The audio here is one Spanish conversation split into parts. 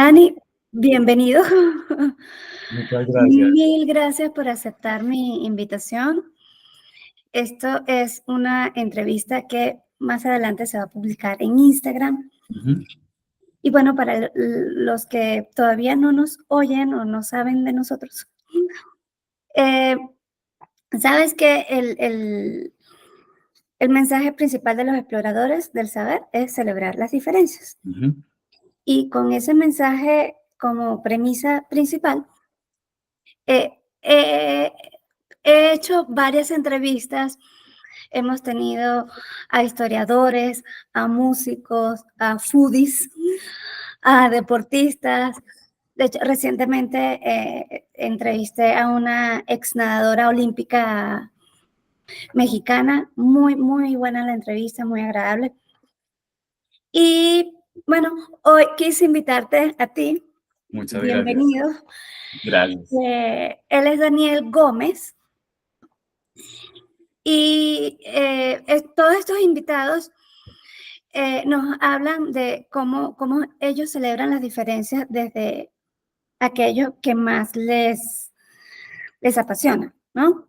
Dani, bienvenido. Muchas gracias. Mil gracias por aceptar mi invitación. Esto es una entrevista que más adelante se va a publicar en Instagram. Y bueno, para los que todavía no nos oyen o no saben de nosotros, sabes que el mensaje principal de los exploradores del saber es celebrar las diferencias. Y con ese mensaje como premisa principal, he hecho varias entrevistas, hemos tenido a historiadores, a músicos, a foodies, a deportistas. De hecho, recientemente entrevisté a una ex nadadora olímpica mexicana, muy, muy buena la entrevista, muy agradable. Y bueno, hoy quise invitarte a ti. Muchas Bienvenido. Gracias. Él es Daniel Gómez. Y todos estos invitados nos hablan de cómo ellos celebran las diferencias desde aquello que más les apasiona, ¿no?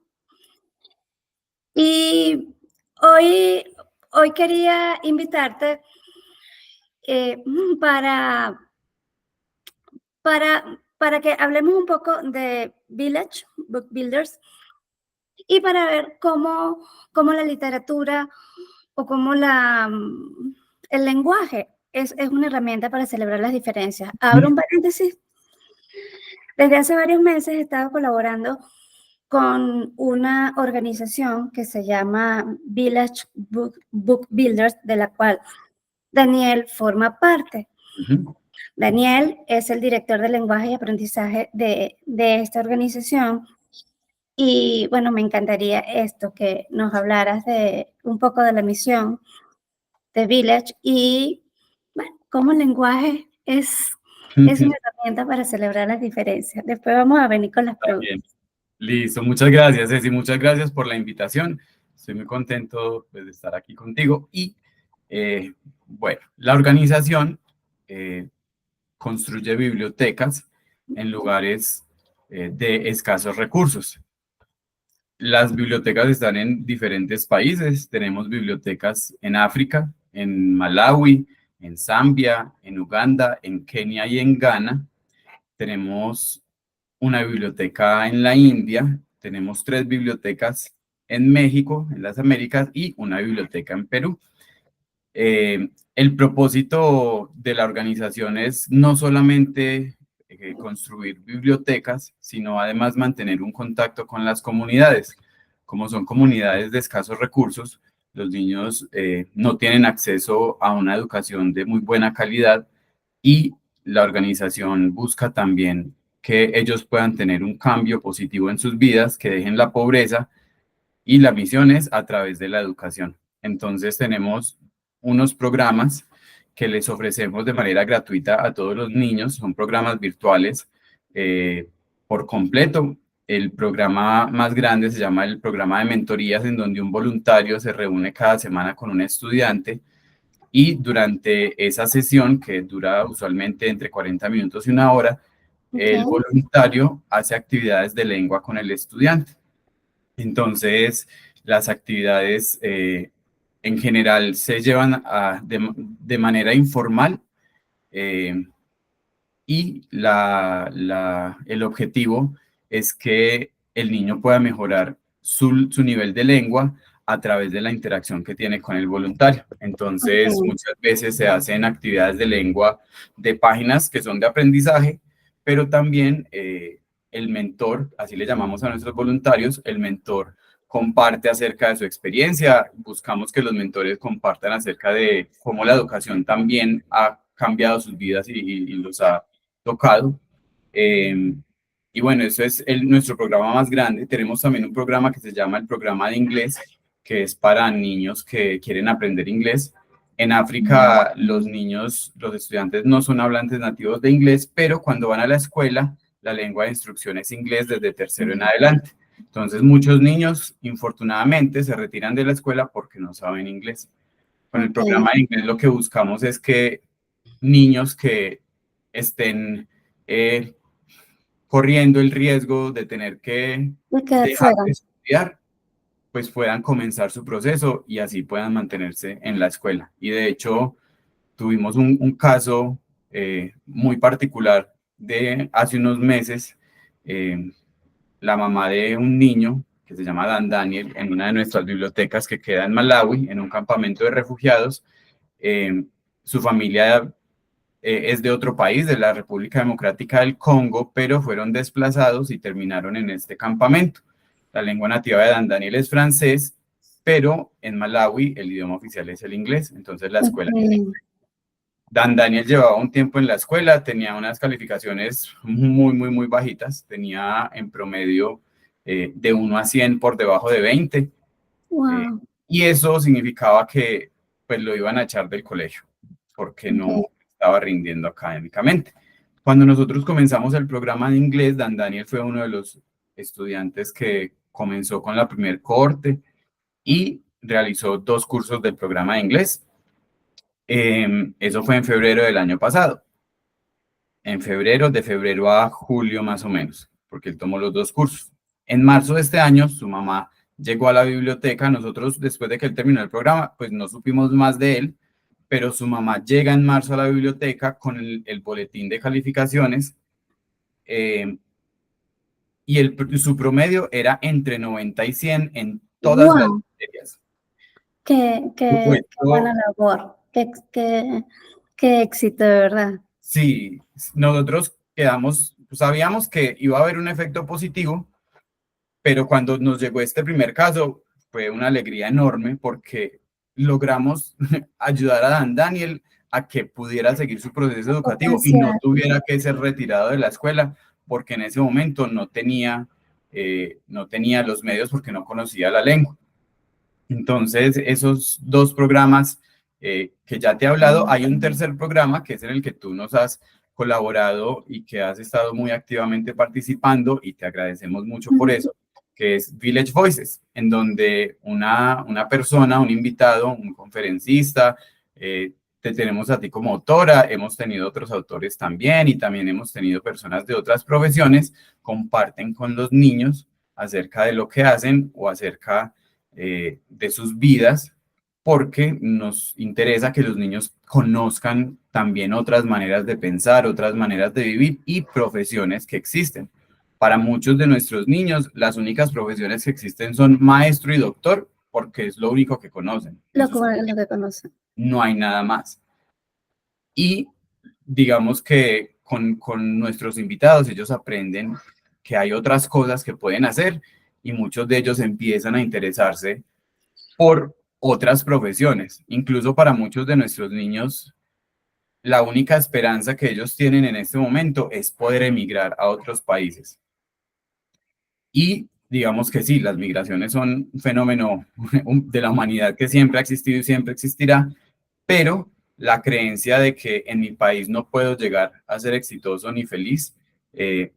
Y hoy quería invitarte para que hablemos un poco de Village Book Builders y para ver cómo la literatura o cómo el lenguaje es una herramienta para celebrar las diferencias. Abro un paréntesis. Desde hace varios meses he estado colaborando con una organización que se llama Village Book Builders, de la cual Daniel forma parte. Daniel es el director de lenguaje y aprendizaje de esta organización. Y bueno, me encantaría que nos hablaras de un poco de la misión de Village y bueno, cómo el lenguaje es una herramienta para celebrar las diferencias. Después vamos a venir con las preguntas. Listo, muchas gracias, Ceci, muchas gracias por la invitación. Estoy muy contento de estar aquí contigo. Y bueno, la organización construye bibliotecas en lugares de escasos recursos. Las bibliotecas están en diferentes países. Tenemos bibliotecas en África, en Malawi, en Zambia, en Uganda, en Kenia y en Ghana. Tenemos una biblioteca en la India, tenemos 3 bibliotecas en México, en las Américas, y una biblioteca en Perú. El propósito de la organización es no solamente construir bibliotecas, sino además mantener un contacto con las comunidades. Como son comunidades de escasos recursos, los niños no tienen acceso a una educación de muy buena calidad y la organización busca también que ellos puedan tener un cambio positivo en sus vidas, que dejen la pobreza, y la misión es a través de la educación. Entonces tenemos unos programas que les ofrecemos de manera gratuita a todos los niños, son programas virtuales por completo. El programa más grande se llama el programa de mentorías, en donde un voluntario se reúne cada semana con un estudiante y durante esa sesión, que dura usualmente entre 40 minutos y 1 hora, el voluntario hace actividades de lengua con el estudiante. Entonces, las actividades en general se llevan de manera informal y el objetivo es que el niño pueda mejorar su nivel de lengua a través de la interacción que tiene con el voluntario. Entonces, muchas veces se hacen actividades de lengua de páginas que son de aprendizaje, pero también el mentor, así le llamamos a nuestros voluntarios, el mentor comparte acerca de su experiencia. Buscamos que los mentores compartan acerca de cómo la educación también ha cambiado sus vidas y los ha tocado. Y bueno, eso es nuestro programa más grande. Tenemos también un programa que se llama el programa de inglés, que es para niños que quieren aprender inglés. En África, los niños, los estudiantes no son hablantes nativos de inglés, pero cuando van a la escuela, la lengua de instrucción es inglés desde tercero en adelante. Entonces, muchos niños, infortunadamente, se retiran de la escuela porque no saben inglés. Con el programa de inglés lo que buscamos es que niños que estén corriendo el riesgo de tener que De quedar dejar fuera. de estudiar, pues puedan comenzar su proceso y así puedan mantenerse en la escuela. Y de hecho, tuvimos un caso muy particular de hace unos meses, la mamá de un niño que se llama Dan Daniel, en una de nuestras bibliotecas que queda en Malawi, en un campamento de refugiados. Su familia es de otro país, de la República Democrática del Congo, pero fueron desplazados y terminaron en este campamento. La lengua nativa de Dan Daniel es francés, pero en Malawi el idioma oficial es el inglés, entonces la escuela. Dan Daniel llevaba un tiempo en la escuela, tenía unas calificaciones muy bajitas, tenía en promedio de 1 a 100 por debajo de 20, Wow. y eso significaba que pues lo iban a echar del colegio, porque no estaba rindiendo académicamente. Cuando nosotros comenzamos el programa de inglés, Dan Daniel fue uno de los estudiantes que comenzó con la primer cohorte y realizó 2 cursos del programa de inglés. Eso fue en febrero del año pasado. En febrero, de febrero a julio más o menos, porque él tomó los 2 cursos. En marzo de este año, su mamá llegó a la biblioteca. Nosotros, después de que él terminó el programa, pues no supimos más de él, pero su mamá llega en marzo a la biblioteca con el boletín de calificaciones, y su promedio era entre 90 y 100 en todas las Wow. materias. Qué buena labor. Qué éxito, de verdad. Sí, nosotros quedamos, sabíamos que iba a haber un efecto positivo, pero cuando nos llegó este primer caso fue una alegría enorme porque logramos ayudar a Dan Daniel a que pudiera seguir su proceso educativo y no Potencial. tuviera que ser retirado de la escuela, porque en ese momento no tenía los medios, porque no conocía la lengua. Entonces, esos 2 programas que ya te he hablado, hay un tercer programa que es en el que tú nos has colaborado y que has estado muy activamente participando, y te agradecemos mucho por eso, que es Village Voices, en donde una persona, un invitado, un conferencista, te tenemos a ti como autora, hemos tenido otros autores también, y también hemos tenido personas de otras profesiones, comparten con los niños acerca de lo que hacen o acerca de sus vidas, porque nos interesa que los niños conozcan también otras maneras de pensar, otras maneras de vivir y profesiones que existen. Para muchos de nuestros niños, las únicas profesiones que existen son maestro y doctor, porque es lo único que conocen. Lo que conocen. No hay nada más. Y digamos que con nuestros invitados, ellos aprenden que hay otras cosas que pueden hacer, y muchos de ellos empiezan a interesarse por otras profesiones. Incluso para muchos de nuestros niños, la única esperanza que ellos tienen en este momento es poder emigrar a otros países. Y digamos que sí, las migraciones son un fenómeno de la humanidad que siempre ha existido y siempre existirá, pero la creencia de que en mi país no puedo llegar a ser exitoso ni feliz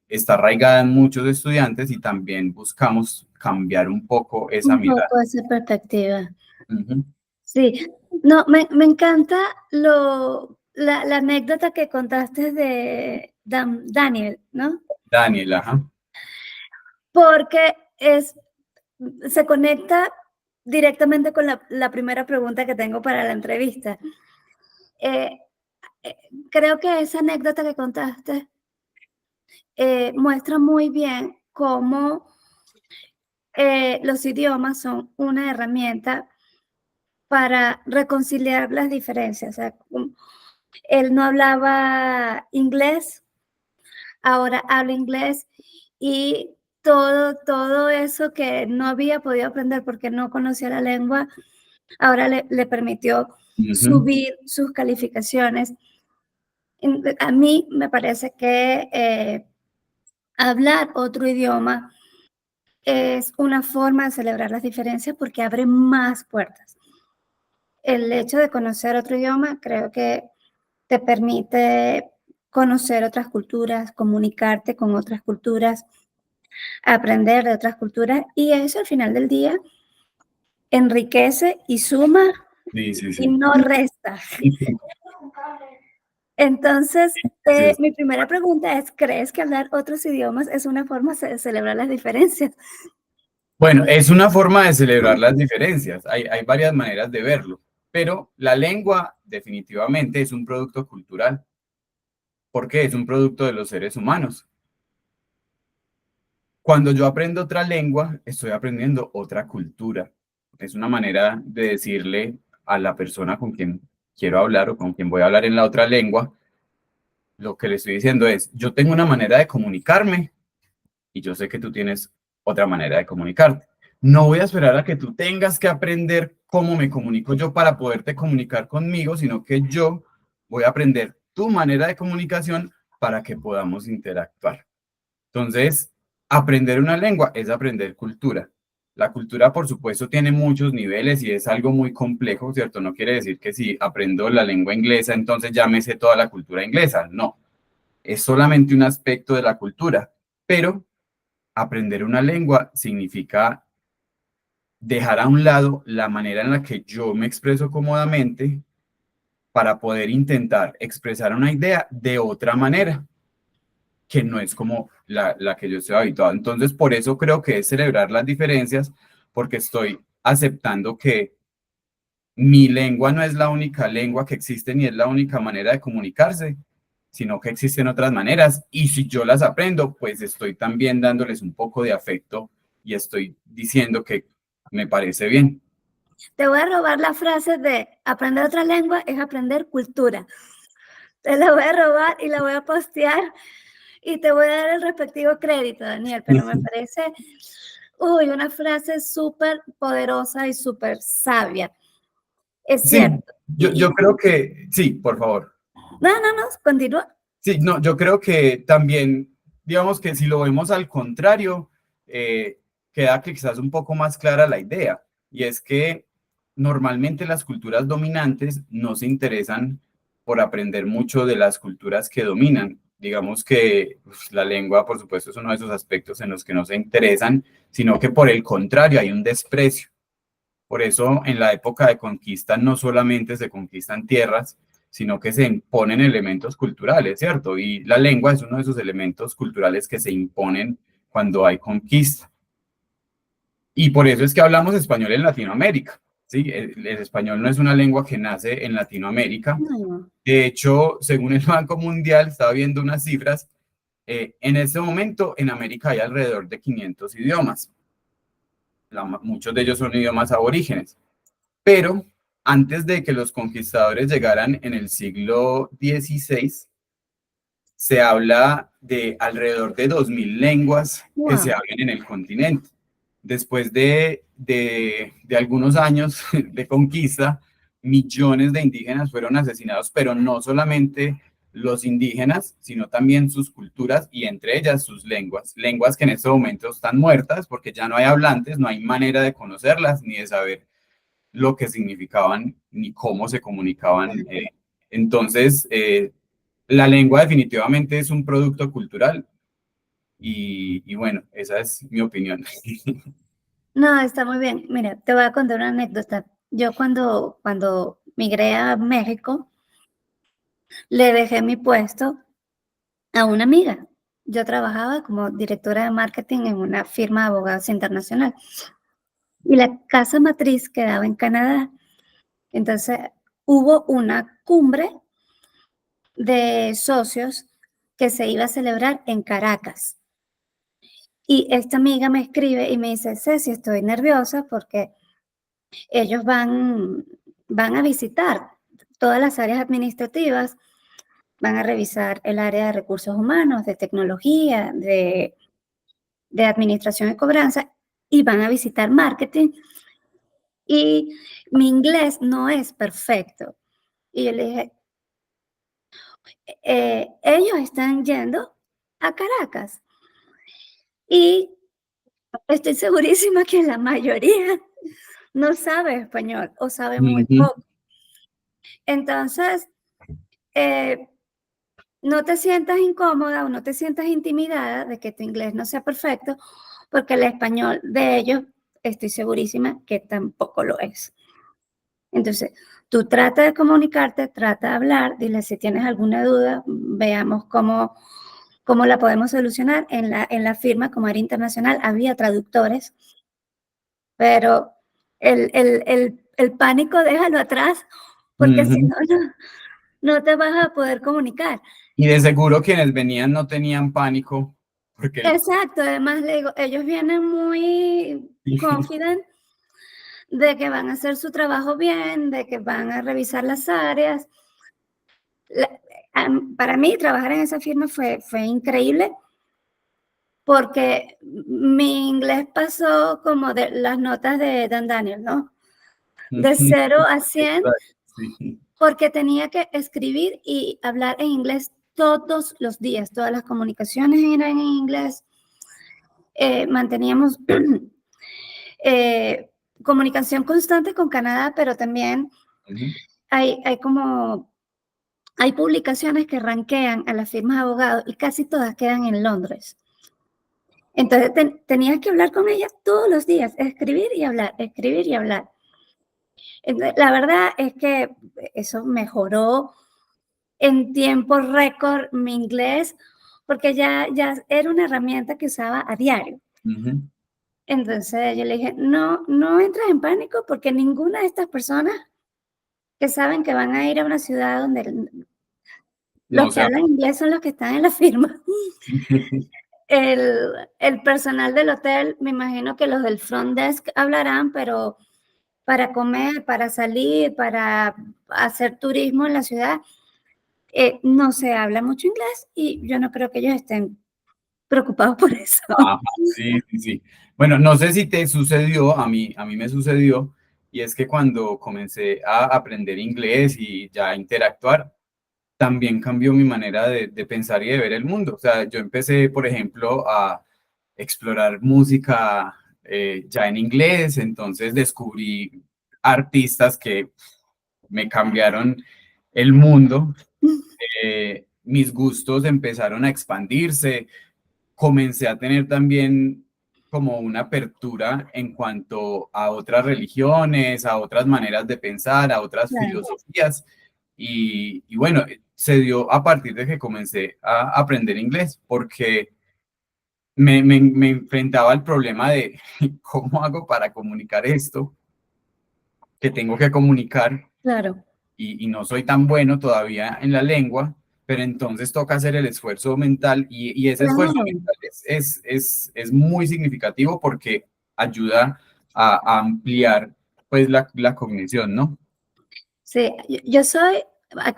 está arraigada en muchos estudiantes, y también buscamos cambiar un poco esa Un mirada. poco esa perspectiva. Uh-huh. Sí, no, me encanta la anécdota que contaste de Daniel, ¿no? Daniel, ajá. Porque se conecta directamente con la primera pregunta que tengo para la entrevista. Creo que esa anécdota que contaste muestra muy bien cómo los idiomas son una herramienta para reconciliar las diferencias. O sea, él no hablaba inglés, ahora habla inglés, y todo eso que no había podido aprender porque no conocía la lengua, ahora le permitió subir sus calificaciones. A mí me parece que hablar otro idioma es una forma de celebrar las diferencias porque abre más puertas. El hecho de conocer otro idioma creo que te permite conocer otras culturas, comunicarte con otras culturas, aprender de otras culturas, y eso al final del día enriquece y suma Sí, sí, y sí. no resta. Entonces, Sí. mi primera pregunta es, ¿crees que hablar otros idiomas es una forma de celebrar las diferencias? Bueno, es una forma de celebrar las diferencias. Hay varias maneras de verlo, pero la lengua definitivamente es un producto cultural, porque es un producto de los seres humanos. Cuando yo aprendo otra lengua, estoy aprendiendo otra cultura. Es una manera de decirle a la persona con quien quiero hablar o con quien voy a hablar en la otra lengua, lo que le estoy diciendo es, yo tengo una manera de comunicarme y yo sé que tú tienes otra manera de comunicarte. No voy a esperar a que tú tengas que aprender cómo me comunico yo para poderte comunicar conmigo, sino que yo voy a aprender tu manera de comunicación para que podamos interactuar. Entonces, aprender una lengua es aprender cultura. La cultura, por supuesto, tiene muchos niveles y es algo muy complejo, ¿cierto? No quiere decir que si aprendo la lengua inglesa, entonces ya me sé toda la cultura inglesa. No, es solamente un aspecto de la cultura, pero aprender una lengua significa dejar a un lado la manera en la que yo me expreso cómodamente para poder intentar expresar una idea de otra manera, que no es como la que yo estoy habituado. Entonces, por eso creo que es celebrar las diferencias, porque estoy aceptando que mi lengua no es la única lengua que existe ni es la única manera de comunicarse, sino que existen otras maneras y si yo las aprendo, pues estoy también dándoles un poco de afecto y estoy diciendo que me parece bien. Te voy a robar la frase de aprender otra lengua es aprender cultura. Te la voy a robar y la voy a postear y te voy a dar el respectivo crédito, Daniel, pero me parece, una frase súper poderosa y súper sabia. Es Sí, cierto. yo creo que, sí, por favor. No, continúa. Sí, no, yo creo que también, digamos que si lo vemos al contrario, queda quizás un poco más clara la idea, y es que normalmente las culturas dominantes no se interesan por aprender mucho de las culturas que dominan. Digamos que pues, la lengua, por supuesto, es uno de esos aspectos en los que no se interesan, sino que por el contrario hay un desprecio. Por eso en la época de conquista no solamente se conquistan tierras, sino que se imponen elementos culturales, ¿cierto? Y la lengua es uno de esos elementos culturales que se imponen cuando hay conquista. Y por eso es que hablamos español en Latinoamérica, ¿sí? El español no es una lengua que nace en Latinoamérica. No. De hecho, según el Banco Mundial, estaba viendo unas cifras, en este momento en América hay alrededor de 500 idiomas. Muchos de ellos son idiomas aborígenes. Pero antes de que los conquistadores llegaran en el siglo XVI, se habla de alrededor de 2000 lenguas que se Wow. hablan en el continente. Después de algunos años de conquista, millones de indígenas fueron asesinados, pero no solamente los indígenas, sino también sus culturas y entre ellas sus lenguas. Lenguas que en este momento están muertas porque ya no hay hablantes, no hay manera de conocerlas ni de saber lo que significaban ni cómo se comunicaban. Entonces, la lengua definitivamente es un producto cultural y bueno, esa es mi opinión. No, está muy bien. Mira, te voy a contar una anécdota. Yo cuando migré a México, le dejé mi puesto a una amiga. Yo trabajaba como directora de marketing en una firma de abogados internacional y la casa matriz quedaba en Canadá. Entonces, hubo una cumbre de socios que se iba a celebrar en Caracas. Y esta amiga me escribe y me dice, Ceci, estoy nerviosa porque ellos van a visitar todas las áreas administrativas, van a revisar el área de recursos humanos, de tecnología, de administración y cobranza, y van a visitar marketing. Y mi inglés no es perfecto. Y yo le dije, ellos están yendo a Caracas. Y estoy segurísima que la mayoría no sabe español o sabe muy Ujú. poco. Entonces, eh, no te sientas incómoda o no te sientas intimidada de que tu inglés no sea perfecto, porque el español de ellos estoy segurísima que tampoco lo es. Entonces, tú trata de comunicarte, trata de hablar, dile si tienes alguna duda, veamos cómo la podemos solucionar. En la firma, como era internacional, había traductores, pero el pánico déjalo atrás, porque si Ujú. no, no te vas a poder comunicar. Y de seguro quienes venían no tenían pánico, porque Exacto, además le digo, ellos vienen muy confident de que van a hacer su trabajo bien, de que van a revisar las áreas. Para mí trabajar en esa firma fue increíble porque mi inglés pasó como de las notas de Dan Daniel, ¿no? De 0 a 100, sí. porque tenía que escribir y hablar en inglés todos los días. Todas las comunicaciones eran en inglés. Manteníamos eh, comunicación constante con Canadá, pero también Ujú. hay como, hay publicaciones que rankean a las firmas de abogados y casi todas quedan en Londres. Entonces tenías que hablar con ellas todos los días, escribir y hablar, escribir y hablar. Entonces, la verdad es que eso mejoró en tiempo récord mi inglés, porque ya era una herramienta que usaba a diario. Ujú. Entonces yo le dije, no entres en pánico porque ninguna de estas personas que saben que van a ir a una ciudad donde No los que sé. hablan inglés son los que están en la firma. El personal del hotel, me imagino que los del front desk hablarán, pero para comer, para salir, para hacer turismo en la ciudad, no se habla mucho inglés y yo no creo que ellos estén preocupados por eso. Ajá, sí, sí, sí. Bueno, no sé si te sucedió, a mí me sucedió, y es que cuando comencé a aprender inglés y ya a interactuar, también cambió mi manera de pensar y de ver el mundo. O sea, yo empecé, por ejemplo, a explorar música ya en inglés, entonces descubrí artistas que me cambiaron el mundo, mis gustos empezaron a expandirse, comencé a tener también como una apertura en cuanto a otras religiones, a otras maneras de pensar, a otras Claro, filosofías. Y bueno, se dio a partir de que comencé a aprender inglés, porque me enfrentaba al problema de cómo hago para comunicar esto que tengo que comunicar claro. y no soy tan bueno todavía en la lengua, pero entonces toca hacer el esfuerzo mental y ese esfuerzo Claro. mental es muy significativo porque ayuda a ampliar pues la cognición, ¿no? Sí, yo soy,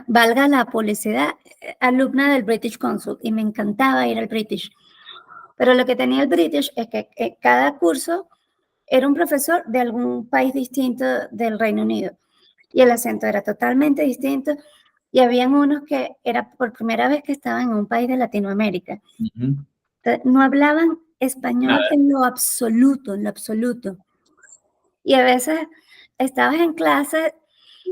valga la publicidad, alumna del British Council y me encantaba ir al British. Pero lo que tenía el British es que cada curso era un profesor de algún país distinto del Reino Unido y el acento era totalmente distinto y habían unos que era por primera vez que estaban en un país de Latinoamérica. Ujú. Entonces, no hablaban español Nada. en lo absoluto, en lo absoluto. Y a veces estabas en clase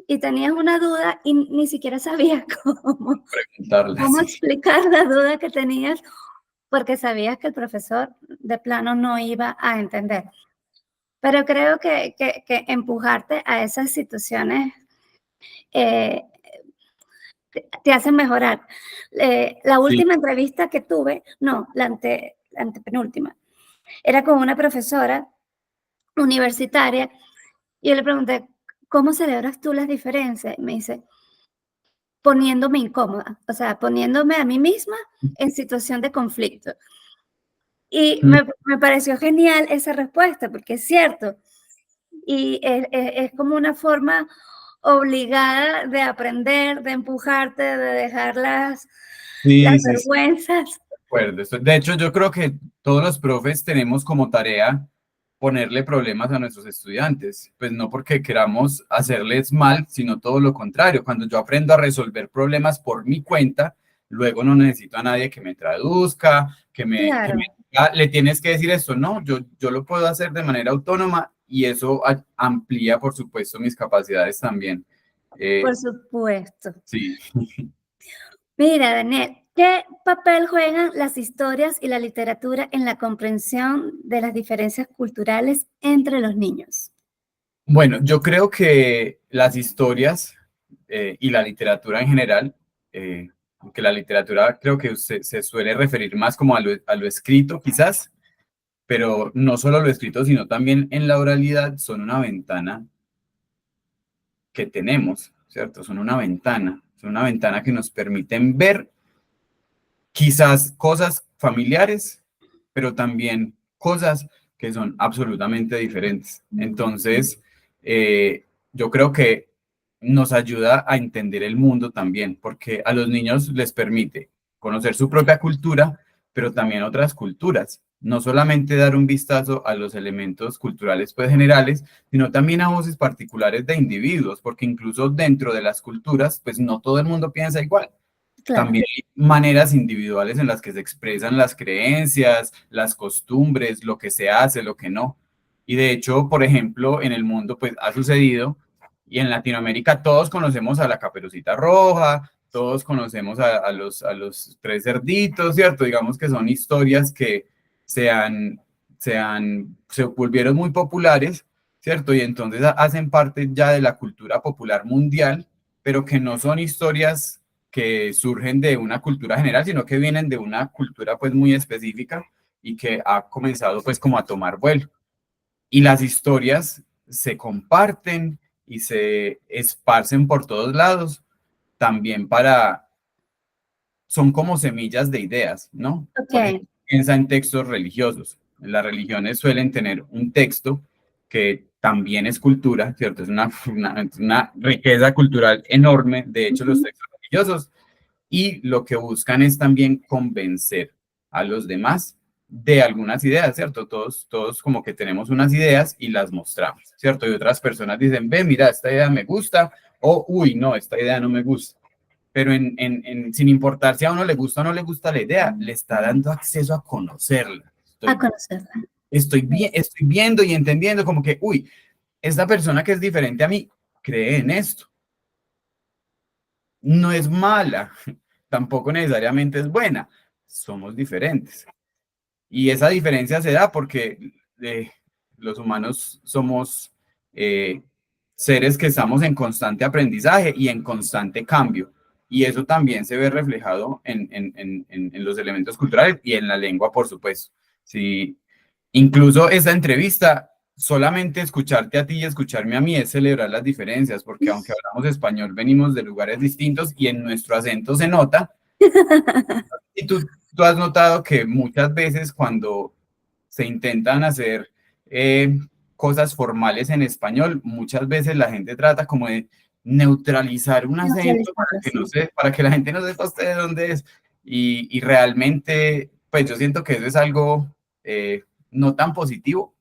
y tenías una duda y ni siquiera sabías Preguntarla, cómo sí. explicar la duda que tenías porque sabías que el profesor de plano no iba a entender. Pero creo que empujarte a esas situaciones eh, te hacen mejorar. La Sí. última entrevista que tuve, no, la antepenúltima, era con una profesora universitaria y yo le pregunté, ¿cómo celebras tú las diferencias? Y me dice, poniéndome incómoda, o sea, poniéndome a mí misma en situación de conflicto. Y me pareció genial esa respuesta, porque es cierto, y es como una forma obligada de aprender, de empujarte, de dejar las Sí, sí, sí. vergüenzas. Acuerdo. De hecho, yo creo que todos los profes tenemos como tarea ponerle problemas a nuestros estudiantes, pues no porque queramos hacerles mal, sino todo lo contrario. Cuando yo aprendo a resolver problemas por mi cuenta, luego no necesito a nadie que me traduzca, Claro, le tienes que decir esto, no, yo lo puedo hacer de manera autónoma y eso amplía, por supuesto, mis capacidades también. por Eh, supuesto. sí. Mira, Daniel, ¿qué papel juegan las historias y la literatura en la comprensión de las diferencias culturales entre los niños? Bueno, yo creo que las historias y la literatura en general, que la literatura creo que se suele referir más como a lo escrito quizás, pero no solo lo escrito, sino también en la oralidad son una ventana que tenemos, ¿cierto? Son una ventana que nos permiten ver quizás cosas familiares, pero también cosas que son absolutamente diferentes. Entonces, yo creo que nos ayuda a entender el mundo también, porque a los niños les permite conocer su propia cultura, pero también otras culturas. No solamente dar un vistazo a los elementos culturales pues generales, sino también a voces particulares de individuos, porque incluso dentro de las culturas, pues no todo el mundo piensa igual. Claro. También hay maneras individuales en las que se expresan las creencias, las costumbres, lo que se hace, lo que no. Y de hecho, por ejemplo, en el mundo pues ha sucedido y en Latinoamérica todos conocemos a la Caperucita Roja, todos conocemos a los tres cerditos, ¿cierto? Digamos que son historias que se han, se volvieron muy populares, ¿cierto? Y entonces hacen parte ya de la cultura popular mundial, pero que no son historias que surgen de una cultura general, sino que vienen de una cultura pues muy específica y que ha comenzado pues como a tomar vuelo. Y las historias se comparten y se esparcen por todos lados, también son como semillas de ideas, ¿no? Por Ok. ejemplo, piensa en textos religiosos. Las religiones suelen tener un texto que también es cultura, ¿cierto? Es una riqueza cultural enorme. De hecho, los Ujú. textos religiosos y lo que buscan es también convencer a los demás de algunas ideas, ¿cierto? Todos como que tenemos unas ideas y las mostramos, ¿cierto? Y otras personas dicen, ve, mira, esta idea me gusta, o, uy, no, esta idea no me gusta. Pero sin importar si a uno le gusta o no le gusta la idea, le está dando acceso a conocerla. A conocerla. Estoy viendo y entendiendo como que, uy, esta persona que es diferente a mí cree en esto. No es mala, tampoco necesariamente es buena, somos diferentes. Y esa diferencia se da porque los humanos somos eh, seres que estamos en constante aprendizaje y en constante cambio. Y eso también se ve reflejado en los elementos culturales y en la lengua, por supuesto. Sí, incluso esta entrevista, solamente escucharte a ti y escucharme a mí es celebrar las diferencias, porque aunque hablamos español, venimos de lugares distintos y en nuestro acento se nota. Y tú has notado que muchas veces cuando se intentan hacer cosas formales en español, muchas veces la gente trata como de neutralizar un acento para Neutralizarla, que no sí. para que la gente no sepa usted de dónde es. Y realmente, pues yo siento que eso es algo no tan positivo.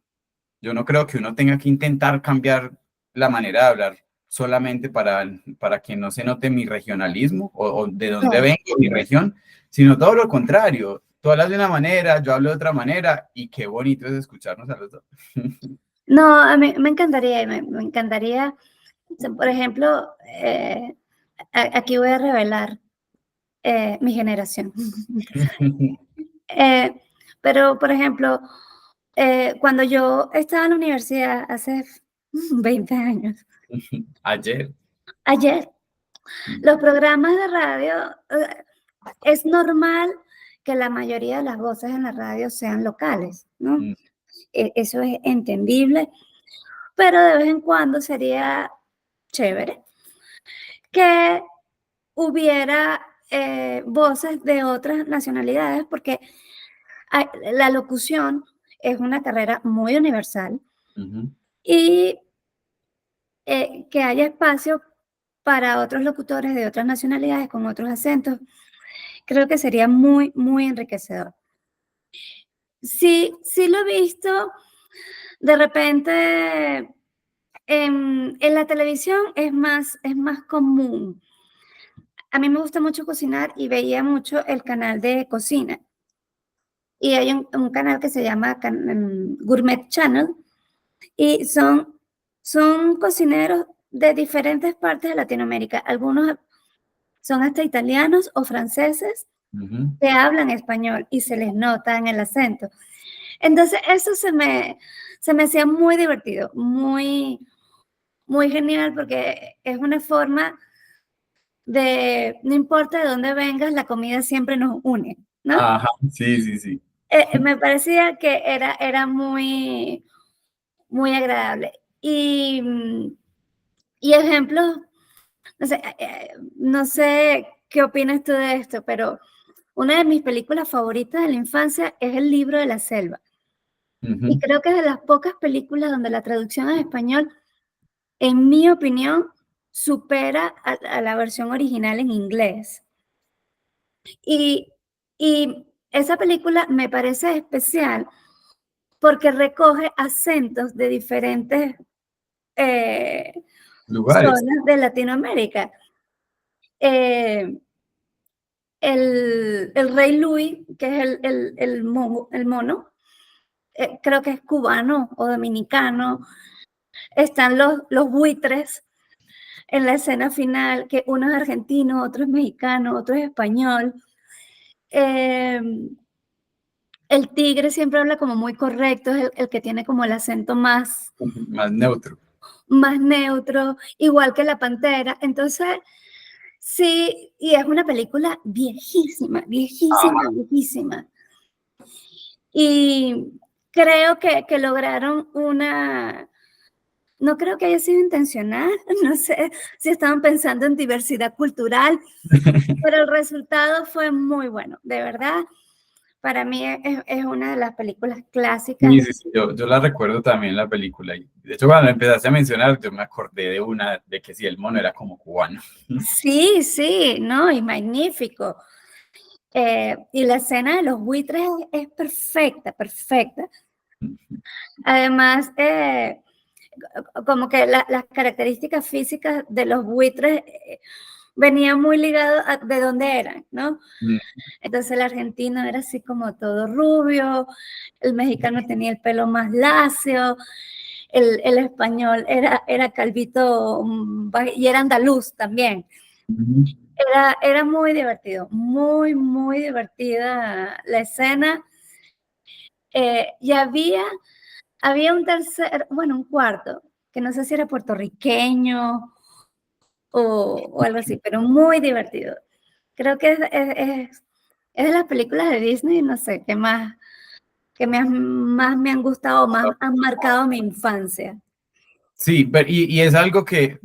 Yo no creo que uno tenga que intentar cambiar la manera de hablar solamente para que no se note mi regionalismo o de dónde No, vengo, mi región, sino todo lo contrario. Tú hablas de una manera, yo hablo de otra manera y qué bonito es escucharnos a los dos. no, a mí me encantaría, me encantaría, o sea, por ejemplo, aquí voy a revelar mi generación. Eh, pero, por ejemplo, cuando yo estaba en la universidad hace 20 años, Ayer. ayer, los programas de radio, es normal que la mayoría de las voces en la radio sean locales, ¿no? Mm, Eso es entendible, pero de vez en cuando sería chévere que hubiera voces de otras nacionalidades, porque la locución es una carrera muy universal ujú. y que haya espacio para otros locutores de otras nacionalidades con otros acentos, creo que sería muy, muy enriquecedor. Sí, sí lo he visto, de repente en la televisión es más común. A mí me gusta mucho cocinar y veía mucho el canal de cocina. Y hay un canal que se llama Gourmet Channel y son cocineros de diferentes partes de Latinoamérica. Algunos son hasta italianos o franceses Ujú. que hablan español y se les nota en el acento. Entonces, eso se me hacía muy divertido, muy, muy genial porque es una forma de, no importa de dónde vengas, la comida siempre nos une, ¿no? Ajá, sí, sí, sí. Me parecía que era muy, muy agradable. Y ejemplos, no sé, no sé qué opinas tú de esto, pero una de mis películas favoritas de la infancia es El libro de la selva. Y Ujú. creo que es de las pocas películas donde la traducción en español, en mi opinión, supera a la versión original en inglés. Y, y esa película me parece especial porque recoge acentos de diferentes eh, Lugares. zonas de Latinoamérica. Eh, el rey Louis, que es el mono, creo que es cubano o dominicano. Están los buitres en la escena final, que uno es argentino, otro es mexicano, otro es español. Eh, el tigre siempre habla como muy correcto, es el que tiene como el acento Más neutro. más neutro, igual que la pantera. Entonces, sí, y es una película viejísima, viejísima, Ajá. viejísima. Y creo que lograron una, no creo que haya sido intencional, no sé si estaban pensando en diversidad cultural, pero el resultado fue muy bueno, de verdad. Para mí es una de las películas clásicas. Sí, sí, sí, yo la recuerdo también la película. Y de hecho, cuando empezaste a mencionar, yo me acordé de una, de que sí, el mono era como cubano. Sí, sí, no, y magnífico. Y la escena de los buitres es perfecta, perfecta. Además, como que las características físicas de los buitres venían muy ligados a de dónde eran, ¿no? Mm. Entonces el argentino era así como todo rubio, el mexicano tenía el pelo más lacio, el español era calvito y era andaluz también. Ujú. Era muy divertido, muy, muy divertida la escena. Y había un tercer, bueno, un cuarto, que no sé si era puertorriqueño o algo así, pero muy divertido. Creo que es de las películas de Disney, no sé, más me han gustado, más han marcado mi infancia. Sí, pero, y es algo que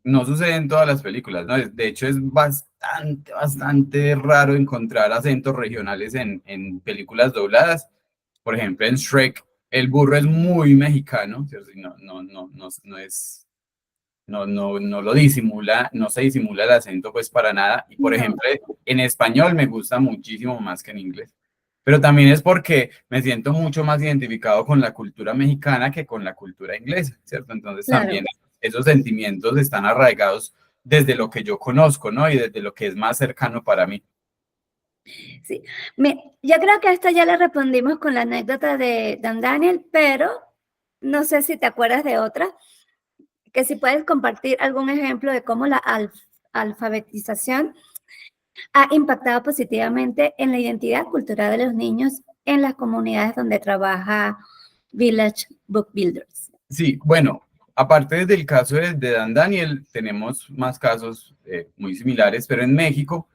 no sucede en todas las películas, ¿no? De hecho, es bastante, bastante raro encontrar acentos regionales en películas dobladas. Por ejemplo, en Shrek, el burro es muy mexicano, ¿cierto? Y no es, no lo disimula, no se disimula el acento pues para nada. Y por No, ejemplo, en español me gusta muchísimo más que en inglés. Pero también es porque me siento mucho más identificado con la cultura mexicana que con la cultura inglesa, ¿cierto? Entonces claro, también esos sentimientos están arraigados desde lo que yo conozco, ¿no? Y desde lo que es más cercano para mí. sí. Yo creo que a esta ya le respondimos con la anécdota de Dan Daniel, pero no sé si te acuerdas de otra, que si puedes compartir algún ejemplo de cómo la alfabetización ha impactado positivamente en la identidad cultural de los niños en las comunidades donde trabaja Village Book Builders. Sí, bueno, aparte del caso de Dan Daniel, tenemos más casos muy similares, pero en México,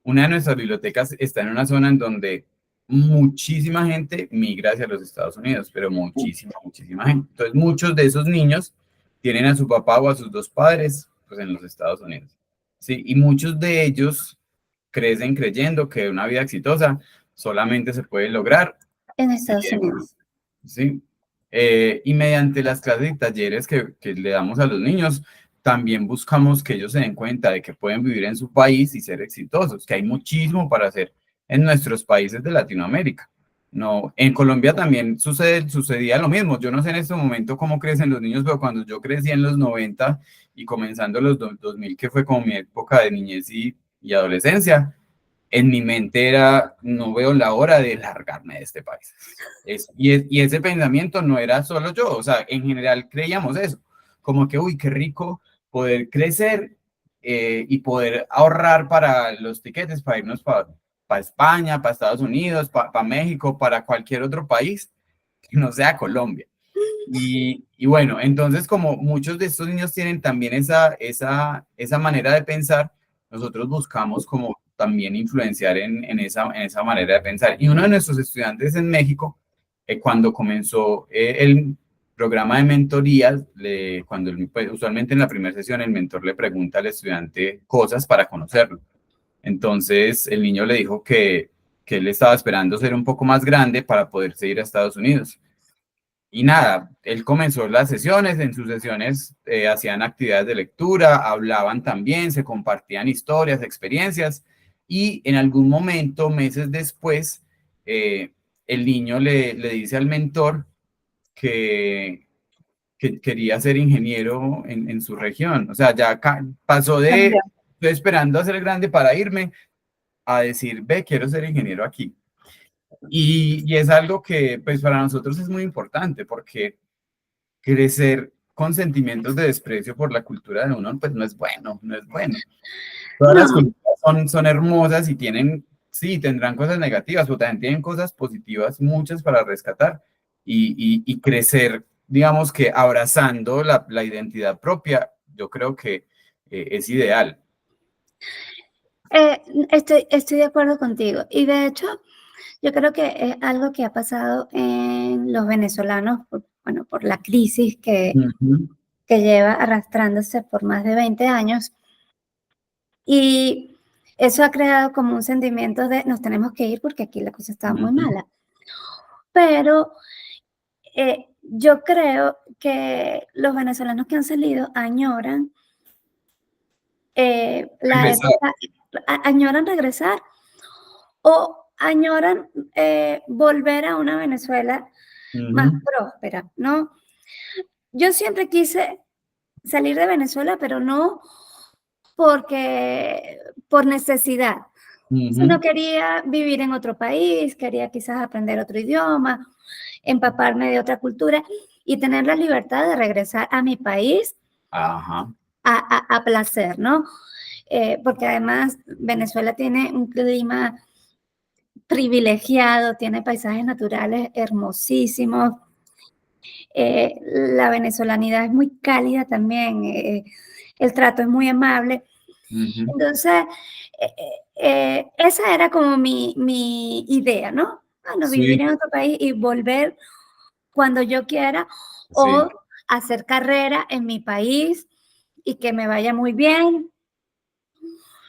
una de nuestras bibliotecas está en una zona en donde muchísima gente migra hacia los Estados Unidos, pero muchísima, muchísima gente. Entonces, muchos de esos niños tienen a su papá o a sus dos padres pues, en los Estados Unidos. Sí, y muchos de ellos crecen creyendo que una vida exitosa solamente se puede lograr En si Estados Unidos. ¿sí? Y mediante las clases y talleres que le damos a los niños, también buscamos que ellos se den cuenta de que pueden vivir en su país y ser exitosos, que hay muchísimo para hacer en nuestros países de Latinoamérica. No, en Colombia también sucedía lo mismo. Yo no sé en este momento cómo crecen los niños, pero cuando yo crecí en los 90 y comenzando los 2000, que fue como mi época de niñez y adolescencia, en mi mente era, no veo la hora de largarme de este país. Y ese pensamiento no era solo yo, o sea, en general creíamos eso, como que, uy, qué rico poder crecer y poder ahorrar para los tiquetes, para irnos para España, para Estados Unidos, para México, para cualquier otro país que no sea Colombia. Y bueno, entonces como muchos de estos niños tienen también esa manera de pensar, nosotros buscamos como también influenciar en esa manera de pensar. Y uno de nuestros estudiantes en México, cuando comenzó el programa de mentorías, pues, usualmente en la primera sesión el mentor le pregunta al estudiante cosas para conocerlo. Entonces el niño le dijo que él estaba esperando ser un poco más grande para poderse ir a Estados Unidos. Y nada, él comenzó las sesiones, en sus sesiones hacían actividades de lectura, hablaban también, se compartían historias, experiencias, y en algún momento, meses después, el niño le dice al mentor que quería ser ingeniero en su región. O sea, ya pasó de, Cambió. estoy esperando a ser grande para irme, a decir, ve, quiero ser ingeniero aquí. Y es algo que pues para nosotros es muy importante porque crecer con sentimientos de desprecio por la cultura de uno, pues no es bueno, no es bueno. Todas las No, culturas son hermosas y tienen, sí, tendrán cosas negativas, pero también tienen cosas positivas, muchas para rescatar y crecer, digamos que abrazando la identidad propia, yo creo que es ideal. estoy de acuerdo contigo. Y de hecho, yo creo que es algo que ha pasado en los venezolanos, bueno, por la crisis Ujú, que lleva arrastrándose por más de 20 años. Y eso ha creado como un sentimiento de nos tenemos que ir porque aquí la cosa está muy ujú. mala. Pero yo creo que los venezolanos que han salido añoran la Regresar. época, añoran regresar o añoran volver a una Venezuela más Ujú, próspera, ¿no? Yo siempre quise salir de Venezuela, pero no por necesidad, sino ujú. quería vivir en otro país, quería quizás aprender otro idioma, empaparme de otra cultura y tener la libertad de regresar a mi país Ajá. a placer, ¿no? Porque además Venezuela tiene un clima privilegiado, tiene paisajes naturales hermosísimos, la venezolanidad es muy cálida también, el trato es muy amable. Ujú. Entonces, esa era como mi idea, ¿no? Bueno, vivir Sí, en otro país y volver cuando yo quiera sí. o hacer carrera en mi país y que me vaya muy bien.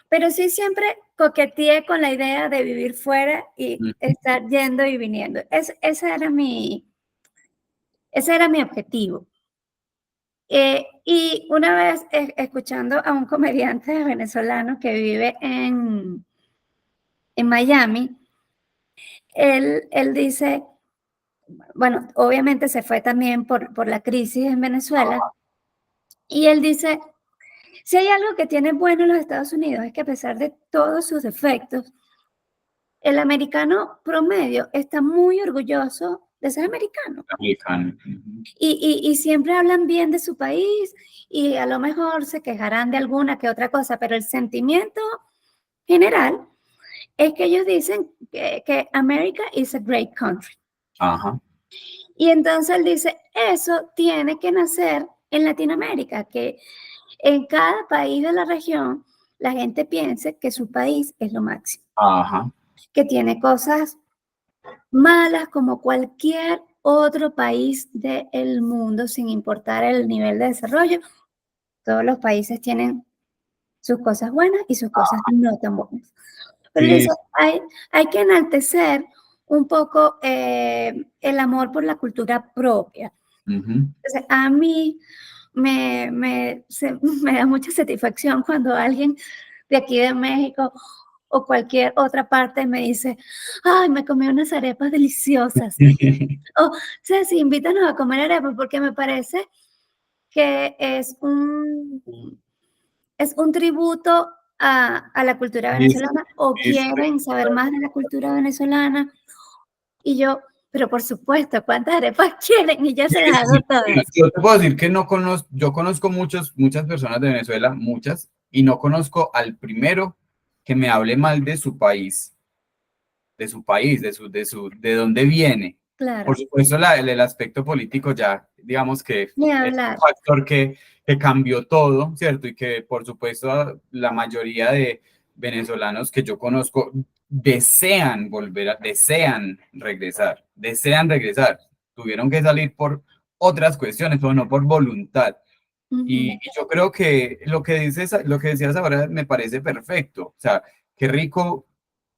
Pero sí siempre coqueteé con la idea de vivir fuera y Ujú. estar yendo y viniendo. Ese era mi objetivo. Y una vez escuchando a un comediante venezolano que vive en Miami, él dice, bueno, obviamente se fue también por la crisis en Venezuela, y él dice, si hay algo que tiene bueno los Estados Unidos es que a pesar de todos sus defectos, el americano promedio está muy orgulloso de ser americano. Americano. Ujú. Y siempre hablan bien de su país y a lo mejor se quejarán de alguna que otra cosa, pero el sentimiento general es que ellos dicen que America is a great country. Ajá. Y entonces él dice, eso tiene que nacer en Latinoamérica, que en cada país de la región la gente piense que su país es lo máximo, Ajá. que tiene cosas malas como cualquier otro país del mundo, sin importar el nivel de desarrollo. Todos los países tienen sus cosas buenas y sus cosas no tan buenas. Pero Sí. eso hay que enaltecer un poco el amor por la cultura propia. Ujú. Entonces, a mí me da mucha satisfacción cuando alguien de aquí de México o cualquier otra parte me dice, ay, me comí unas arepas deliciosas. O, Ceci, invítanos a comer arepas porque me parece que es un tributo a la cultura Listo, venezolana o listo. quieren saber más de la cultura venezolana. Y yo, pero por supuesto, ¿cuántas arepas quieren? Y yo se las hago todas. Yo te puedo decir que no conozco, yo conozco muchas personas de Venezuela, muchas, y no conozco al primero que me hable mal de su país, de dónde viene. Por claro, supuesto, el aspecto político ya, digamos que ni es un hablar. factor que cambió todo, ¿cierto? Y que, por supuesto, la mayoría de venezolanos que yo conozco desean regresar. Tuvieron que salir por otras cuestiones, pero no por voluntad. Y Ujú. yo creo que lo que decías ahora me parece perfecto. O sea, qué rico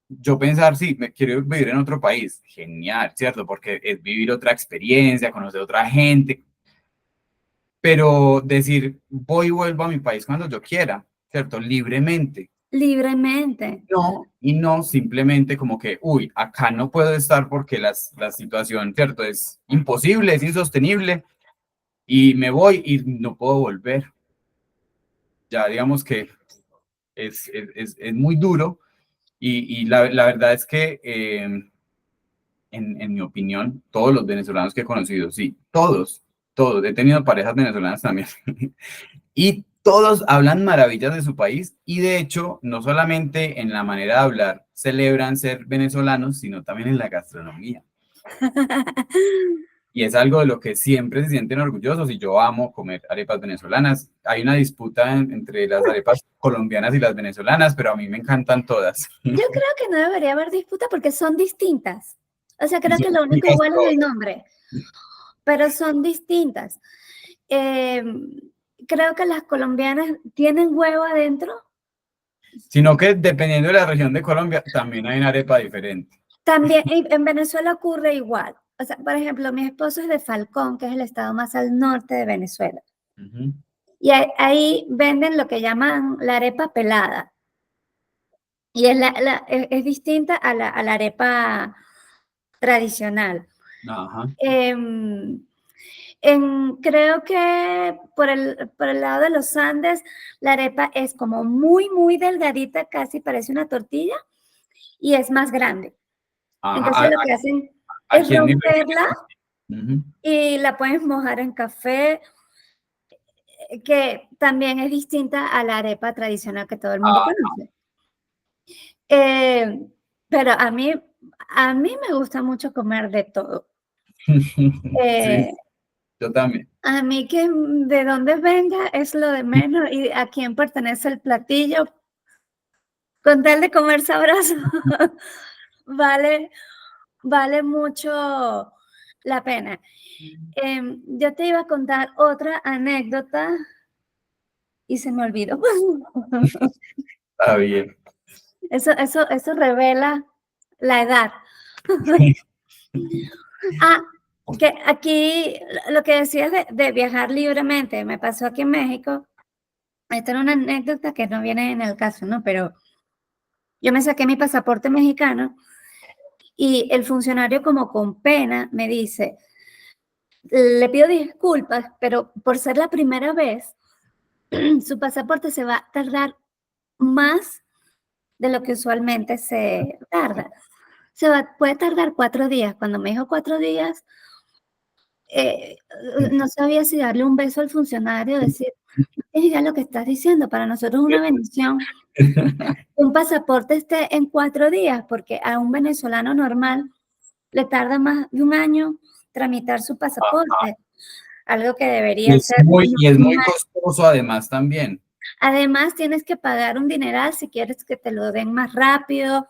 yo pensar, sí, me quiero vivir en otro país. Genial, ¿cierto? Porque es vivir otra experiencia, conocer otra gente, pero decir, voy y vuelvo a mi país cuando yo quiera, ¿cierto? Libremente. Libremente. No, y no simplemente como que, uy, acá no puedo estar porque la situación, ¿cierto? Es imposible, es insostenible y me voy y no puedo volver. Ya digamos que es muy duro y la verdad es que, en mi opinión, todos los venezolanos que he conocido, sí, todos, he tenido parejas venezolanas también, y todos hablan maravillas de su país y de hecho, no solamente en la manera de hablar celebran ser venezolanos, sino también en la gastronomía. Y es algo de lo que siempre se sienten orgullosos y yo amo comer arepas venezolanas. Hay una disputa entre las arepas colombianas y las venezolanas, pero a mí me encantan todas. Yo creo que no debería haber disputa porque son distintas. O sea, Y creo son que lo único ricas igual es el todas. nombre, pero son distintas. Eh, Creo que las colombianas tienen huevo adentro. Sino que dependiendo de la región de Colombia, también hay una arepa diferente. También en Venezuela ocurre igual. O sea, por ejemplo, mi esposo es de Falcón, que es el estado más al norte de Venezuela. Ujú. Y ahí venden lo que llaman la arepa pelada. Y es distinta a la arepa tradicional. Ajá. Em, Creo que por el lado de los Andes, la arepa es como muy, muy delgadita, casi parece una tortilla, y es más grande. Ajá. Entonces lo que hacen es Aquí en mi región romperla es así. Ujú. y la puedes mojar en café, que también es distinta a la arepa tradicional que todo el mundo Ah, conoce. Eh, pero a mí me gusta mucho comer de todo. sí, Eh, yo también. a mí que de dónde venga es lo de menos y a quién pertenece el platillo, con tal de comer sabroso, vale, vale mucho la pena. Yo te iba a contar otra anécdota y se me olvidó. Está bien. Eso revela la edad. Ah, que aquí lo que decías de viajar libremente, me pasó aquí en México. Esta era una anécdota que no viene en el caso, ¿no? Pero yo me saqué mi pasaporte mexicano y el funcionario como con pena me dice, le pido disculpas, pero por ser la primera vez, su pasaporte se va a tardar más de lo que usualmente se tarda. Puede tardar 4 días. Cuando me dijo 4 días, eh, no sabía si darle un beso al funcionario, decir, es ya lo que estás diciendo, para nosotros es una bendición. Un pasaporte esté en 4 días, porque a un venezolano normal le tarda más de un año tramitar su pasaporte, algo que debería ser Y es muy normal. costoso además también. Además, tienes que pagar un dineral si quieres que te lo den más rápido.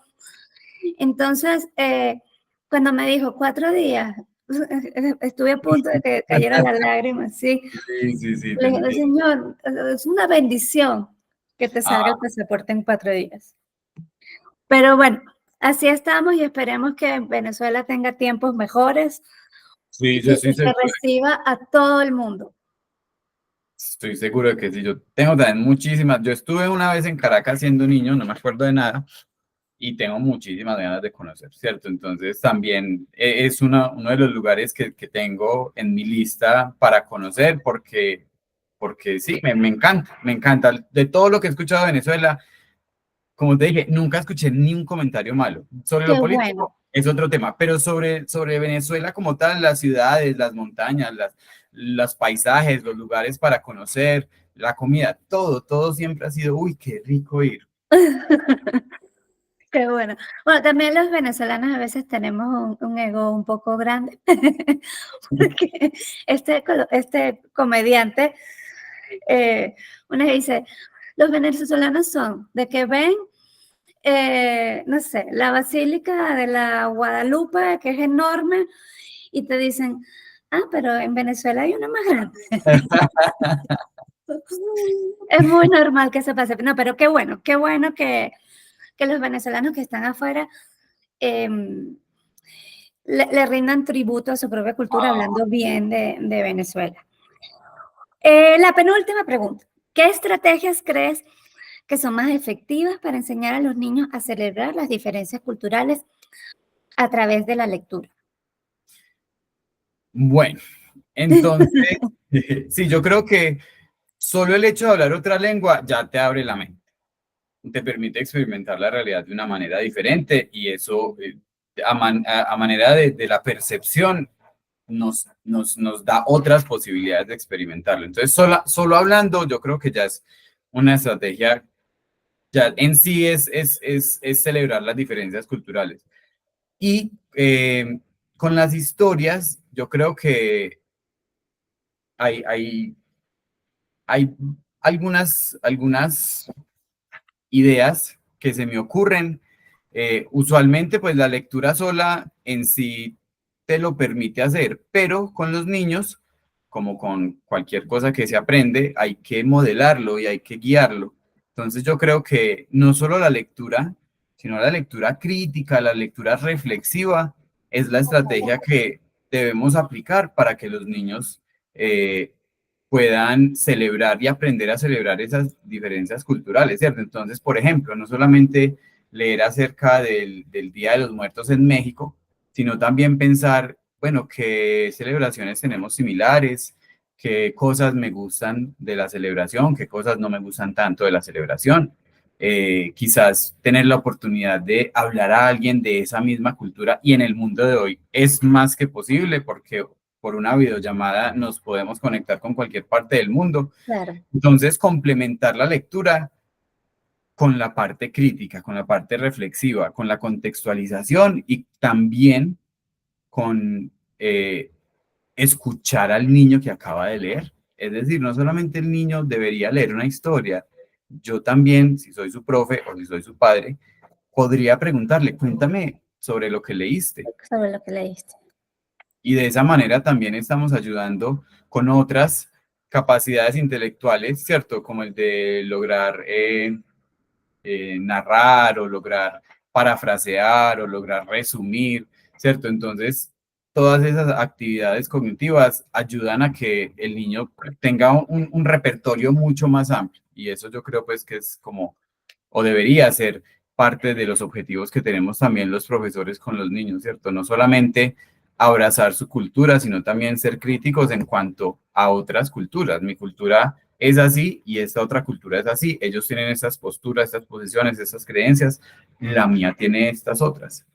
Entonces, cuando me dijo 4 días, estuve a punto de que cayera la lágrima, sí. Sí, sí, sí, te Le dije, entiendo. Señor, es una bendición que te salga el Ah, pasaporte en 4 días. Pero bueno, así estamos y esperemos que Venezuela tenga tiempos mejores sí, yo y que reciba a todo el mundo. estoy seguro de que sí. Yo tengo también muchísimas. Yo estuve una vez en Caracas siendo niño, no me acuerdo de nada, y tengo muchísimas ganas de conocer, ¿cierto? Entonces también es uno de los lugares que tengo en mi lista para conocer porque sí, me encanta, me encanta. De todo lo que he escuchado de Venezuela, como te dije, nunca escuché ni un comentario malo. Sobre lo Qué bueno. político es otro tema, pero sobre Venezuela como tal, las ciudades, las montañas, los paisajes, los lugares para conocer, la comida, todo siempre ha sido, uy, qué rico ir. Qué bueno. Bueno, también los venezolanos a veces tenemos un ego un poco grande, porque este comediante, eh, una vez dice, los venezolanos son de que ven, no sé, la Basílica de la Guadalupe, que es enorme, y te dicen, ah, pero en Venezuela hay una más grande. Es muy normal que se pase. No, pero qué bueno que los venezolanos que están afuera em, le rindan tributo a su propia cultura hablando bien de Venezuela. La penúltima pregunta. ¿Qué estrategias crees que son más efectivas para enseñar a los niños a celebrar las diferencias culturales a través de la lectura? Bueno, entonces, sí, yo creo que solo el hecho de hablar otra lengua ya te abre la mente, te permite experimentar la realidad de una manera diferente y eso, a manera de la percepción, nos da otras posibilidades de experimentarlo. Entonces, solo hablando, yo creo que ya es una estrategia, ya en sí es celebrar las diferencias culturales. Y con las historias, yo creo que hay, hay, hay algunas ideas que se me ocurren. Usualmente, pues la lectura sola en sí te lo permite hacer, pero con los niños, como con cualquier cosa que se aprende, hay que modelarlo y hay que guiarlo. Entonces yo creo que no solo la lectura, sino la lectura crítica, la lectura reflexiva, es la estrategia que debemos aplicar para que los niños puedan celebrar y aprender a celebrar esas diferencias culturales, ¿cierto? Entonces, por ejemplo, no solamente leer acerca del Día de los Muertos en México, sino también pensar, bueno, qué celebraciones tenemos similares, qué cosas me gustan de la celebración, qué cosas no me gustan tanto de la celebración. Quizás tener la oportunidad de hablar a alguien de esa misma cultura y en el mundo de hoy es más que posible porque por una videollamada nos podemos conectar con cualquier parte del mundo. Claro. Entonces, complementar la lectura con la parte crítica, con la parte reflexiva, con la contextualización y también con escuchar al niño que acaba de leer. Es decir, no solamente el niño debería leer una historia, yo también, si soy su profe o si soy su padre, podría preguntarle, cuéntame sobre lo que leíste. Sobre lo que leíste. Y de esa manera también estamos ayudando con otras capacidades intelectuales, ¿cierto? Como el de lograr narrar o lograr parafrasear o lograr resumir, ¿cierto? Entonces, todas esas actividades cognitivas ayudan a que el niño tenga un repertorio mucho más amplio y eso yo creo pues que es como, o debería ser parte de los objetivos que tenemos también los profesores con los niños, ¿cierto? No solamente abrazar su cultura, sino también ser críticos en cuanto a otras culturas. Mi cultura es así y esta otra cultura es así. Ellos tienen estas posturas, estas posiciones, estas creencias. La mía tiene estas otras.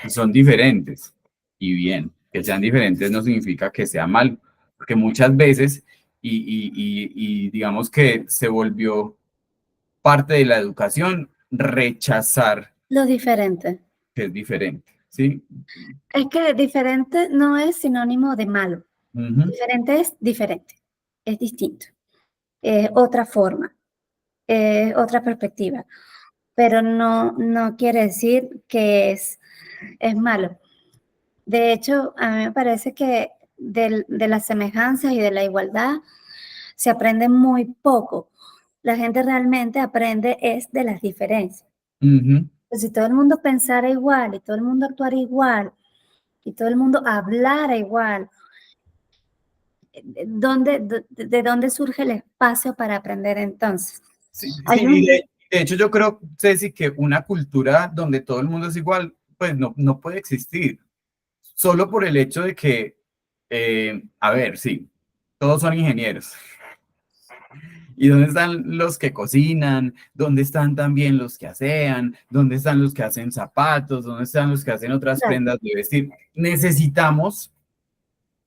Y son diferentes. Y bien, que sean diferentes no significa que sea mal, porque muchas veces, y digamos que se volvió parte de la educación, rechazar Lo diferente. que es diferente, ¿sí? Es que diferente no es sinónimo de malo. Diferente es diferente. Es distinto. Es otra forma. Es otra perspectiva. Pero no quiere decir que es malo. De hecho, a mí me parece que de las semejanzas y de la igualdad se aprende muy poco. La gente realmente aprende es de las diferencias. Pues si todo el mundo pensara igual y todo el mundo actuara igual y todo el mundo hablara igual, ¿de dónde surge el espacio para aprender entonces? Sí, Hay y un, de hecho yo creo, Ceci, que una cultura donde todo el mundo es igual, pues no puede existir. Solo por el hecho de que, a ver, sí, todos son ingenieros. ¿Y dónde están los que cocinan? ¿Dónde están también los que asean? ¿Dónde están los que hacen zapatos? ¿Dónde están los que hacen otras claro, prendas de vestir? Necesitamos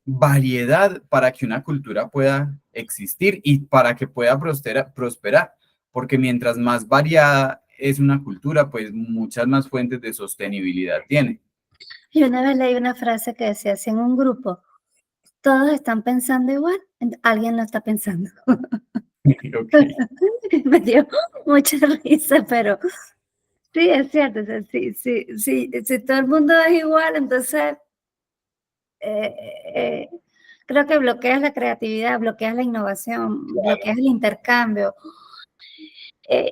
variedad para que una cultura pueda existir y para que pueda prosperar, porque mientras más variada es una cultura, pues muchas más fuentes de sostenibilidad tiene. Y una vez leí una frase que decía, si en un grupo todos están pensando igual, alguien no está pensando. Ok. Me dio mucha risa, pero sí, es cierto. O sea, si todo el mundo es igual, entonces eh, eh, creo que bloqueas la creatividad, bloqueas la innovación, bloqueas el intercambio.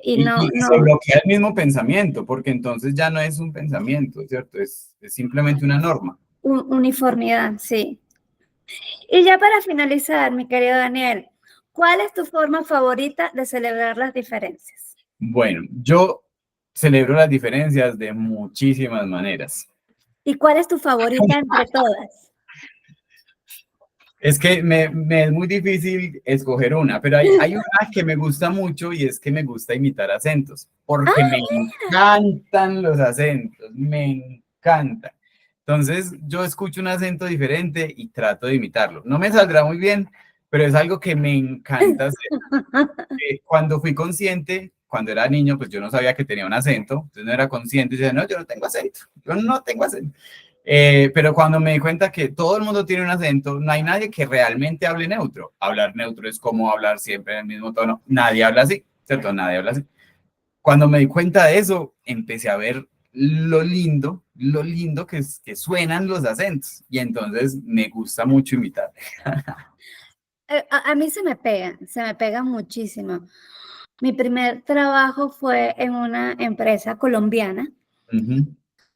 Y no, Y se bloquea el mismo pensamiento, porque entonces ya no es un pensamiento, ¿cierto? Es simplemente una norma. uniformidad, sí. Y ya para finalizar, mi querido Daniel, ¿cuál es tu forma favorita de celebrar las diferencias? Bueno, yo celebro las diferencias de muchísimas maneras. ¿Y cuál es tu favorita entre todas? Es que me es muy difícil escoger una, pero hay una que me gusta mucho y es que me gusta imitar acentos, porque me encantan los acentos, me encantan. Entonces yo escucho un acento diferente y trato de imitarlo. No me saldrá muy bien, pero es algo que me encanta hacer. Cuando fui consciente, cuando era niño, pues yo no sabía que tenía un acento, entonces no era consciente y decía, no, yo no tengo acento, yo no tengo acento. Pero cuando me di cuenta que todo el mundo tiene un acento, no hay nadie que realmente hable neutro. Hablar neutro es como hablar siempre en el mismo tono. Nadie habla así, ¿cierto? Nadie habla así. Cuando me di cuenta de eso, empecé a ver lo lindo que suenan los acentos. Y entonces me gusta mucho imitar. A mí se me pega muchísimo. Mi primer trabajo fue en una empresa colombiana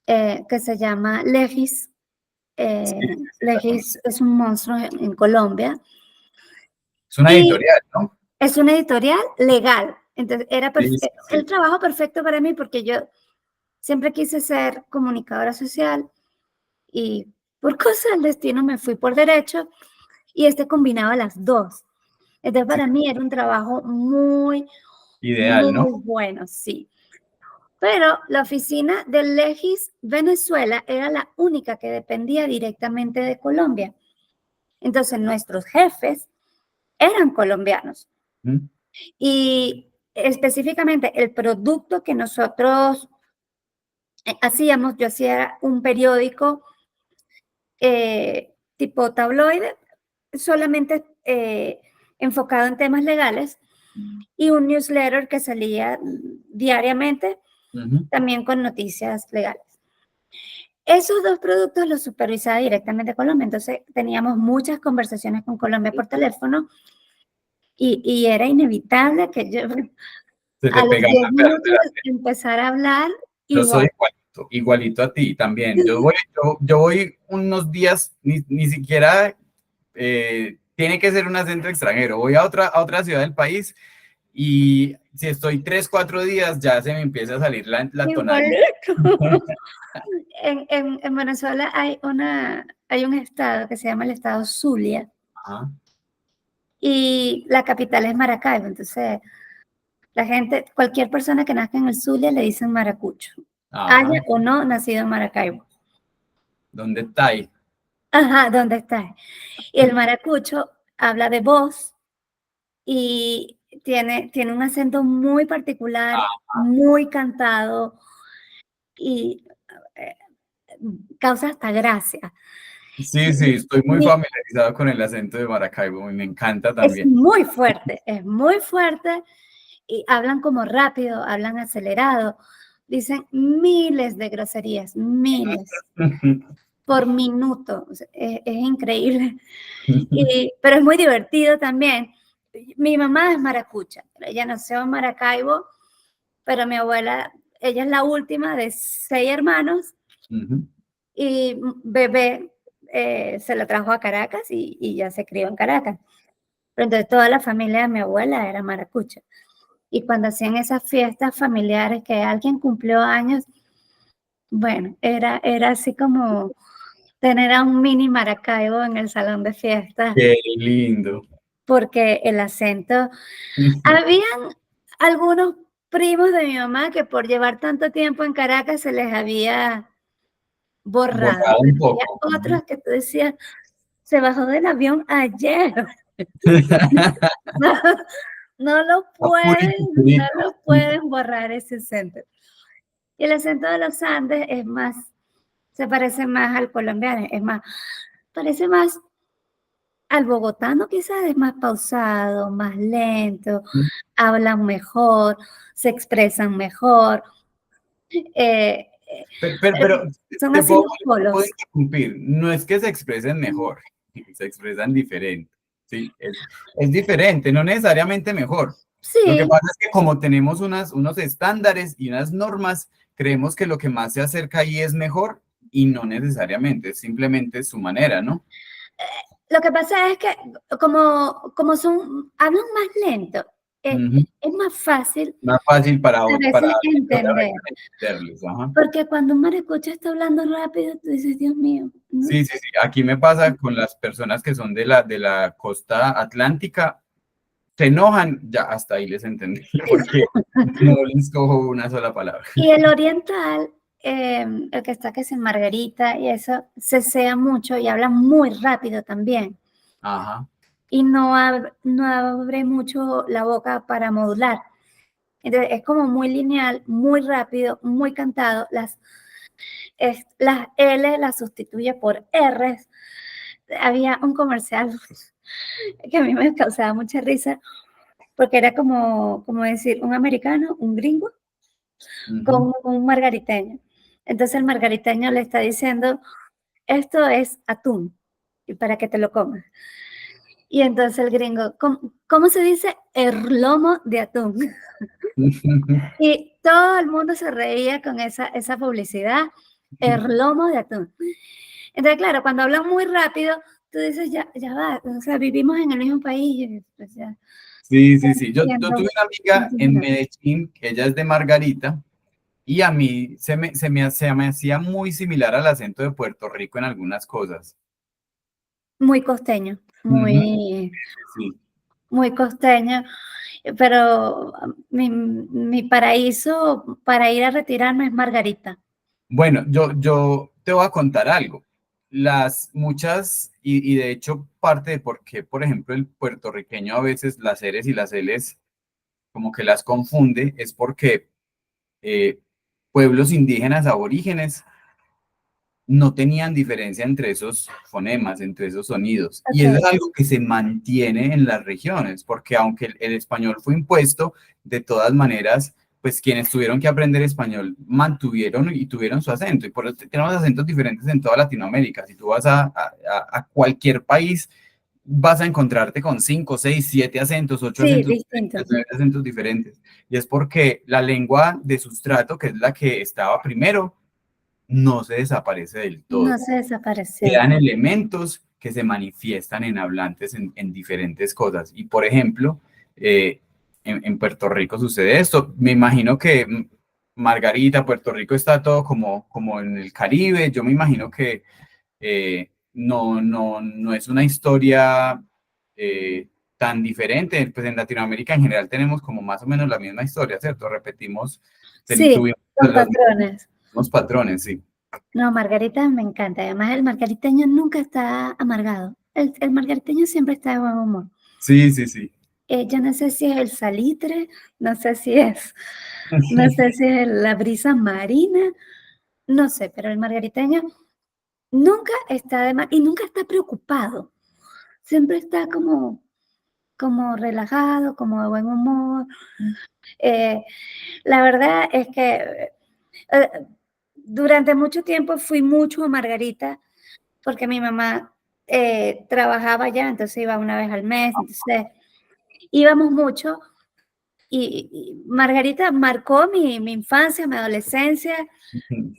que se llama Legis. Legis es un monstruo en Colombia. Es una Y editorial, ¿no? es una editorial legal. Entonces, era Sí, sí, el sí. trabajo perfecto para mí porque yo siempre quise ser comunicadora social y por cosas del destino me fui por derecho y este combinaba las dos. Entonces, Sí. para mí era un trabajo muy, Ideal, ¿no? muy bueno, sí. Pero la oficina del Legis Venezuela era la única que dependía directamente de Colombia. Entonces, nuestros jefes eran colombianos. Ujú. Y específicamente el producto que nosotros hacíamos, yo hacía un periódico tipo tabloide, solamente enfocado en temas legales, y un newsletter que salía diariamente, Ujú. también con noticias legales. Esos dos productos los supervisaba directamente Colombia, entonces teníamos muchas conversaciones con Colombia por teléfono y era inevitable que yo Se te a los pega 10 la minutos empezar a hablar Yo soy igual. igualito, igualito a ti también. Yo voy unos días, ni siquiera tiene que ser un acento extranjero. Voy a otra ciudad del país y si estoy 3, 4 días ya se me empieza a salir la tonalidad. Igualito. En Venezuela hay un estado que se llama el estado Zulia Ajá. y la capital es Maracaibo. Entonces, la gente, cualquier persona que nazca en el Zulia le dicen maracucho, haya Ajá. o no nacido en Maracaibo. ¿Dónde está ahí? Ajá, ¿dónde está? Y el maracucho habla de voz y tiene un acento muy particular, muy cantado y eh, causa hasta gracia. Sí, sí, estoy muy familiarizado con el acento de Maracaibo y me encanta también. Es muy fuerte y hablan como rápido, hablan acelerado, dicen miles de groserías, miles por minuto, o sea, es increíble, pero es muy divertido también. Mi mamá es maracucha, ella nació en Maracaibo, pero mi abuela, ella es la última de 6 hermanos Ujú. y bebé se la trajo a Caracas y ya se crió en Caracas. Pero entonces toda la familia de mi abuela era maracucha. Y cuando hacían esas fiestas familiares que alguien cumplió años, bueno, era así como tener a un mini Maracaibo en el salón de fiestas, Qué lindo. porque el acento, habían algunos primos de mi mamá que por llevar tanto tiempo en Caracas se les había borrado, Borrado pero un había poco. otros que tú decías, se bajó del avión ayer. no lo Purito, no purito. lo pueden borrar ese acento. Y el acento de los Andes es más, se parece más al colombiano, es más, parece más al bogotano quizás, es más pausado, más lento, hablan mejor, se expresan mejor. Eh, Pero son te así puedo, los te puedo polos. interrumpir. No es que se expresen mejor, se expresan diferente. Sí, es diferente, no necesariamente mejor. Lo que Sí, pasa es que como tenemos unos estándares y unas normas, creemos que lo que más se acerca ahí es mejor y no necesariamente, es simplemente su manera, ¿no? lo que pasa es que como son, hablan más lento, Ujú. es más fácil Más fácil a para veces entender. entenderlos. Ajá. Porque cuando un maracucho está hablando rápido, tú dices, Dios mío, ¿no? Sí, sí, sí. Aquí me pasa con las personas que son de la costa atlántica, se enojan, ya hasta ahí les entendí, porque no les cojo una sola palabra. Y el oriental, el que está que es en Margarita y eso, se sea mucho y habla muy rápido también. Ajá. Y no abre mucho la boca para modular. Entonces es como muy lineal, muy rápido, muy cantado. Las L las sustituye por R. Había un comercial que a mí me causaba mucha risa porque era como decir un americano, un gringo, Ujú. con un margariteño. Entonces el margariteño le está diciendo, esto es atún, y para que te lo comas. Y entonces el gringo, ¿cómo se dice? El lomo de atún. Y todo el mundo se reía con esa publicidad, el lomo de atún. Entonces, claro, cuando hablan muy rápido, tú dices, ya va, o sea, vivimos en el mismo país, pues ya, Sí, ya sí, no sí. Yo entiendo, tuve una no amiga entiendo en nada. Medellín, que ella es de Margarita, y a mí se me hacía muy similar al acento de Puerto Rico en algunas cosas. Muy costeño, Ujú. muy, Sí. muy costeño, pero mi paraíso para ir a retirarme es Margarita. Bueno, yo te voy a contar algo. Las muchas, y de hecho parte de por qué, por ejemplo, el puertorriqueño a veces las eres y las eles como que las confunde, es porque eh, pueblos indígenas aborígenes no tenían diferencia entre esos fonemas, entre esos sonidos. Y eso es Ok, algo que se mantiene en las regiones, porque aunque el español fue impuesto, de todas maneras, pues quienes tuvieron que aprender español mantuvieron y tuvieron su acento. Y por eso tenemos acentos diferentes en toda Latinoamérica. Si tú vas a cualquier país, vas a encontrarte con 5, 6, 7 acentos, 8 sí, acentos distinto. diferentes, 9 acentos diferentes. Y es porque la lengua de sustrato, que es la que estaba primero, no se desaparece del No todo. se desapareció. Quedan elementos que se manifiestan en hablantes en diferentes cosas. Y por ejemplo, en Puerto Rico sucede esto. Me imagino que Margarita, Puerto Rico está todo como en el Caribe. Yo me imagino que no es una historia tan diferente. Pues en Latinoamérica en general tenemos como más o menos la misma historia, ¿cierto? Repetimos, Sí, tuvimos los los patrones. mismos patrones, sí. No, Margarita me encanta. Además, el margariteño nunca está amargado. El margariteño siempre está de buen humor. Sí, sí, sí. Yo no sé si es el salitre, no sé si es, no sé si es la brisa marina, no sé, pero el margariteño nunca está de mal y nunca está preocupado. Siempre está como relajado, como de buen humor. Eh, la verdad es que eh, durante mucho tiempo fui mucho a Margarita porque mi mamá trabajaba allá, entonces iba una vez al mes, entonces íbamos mucho y Margarita marcó mi infancia, mi adolescencia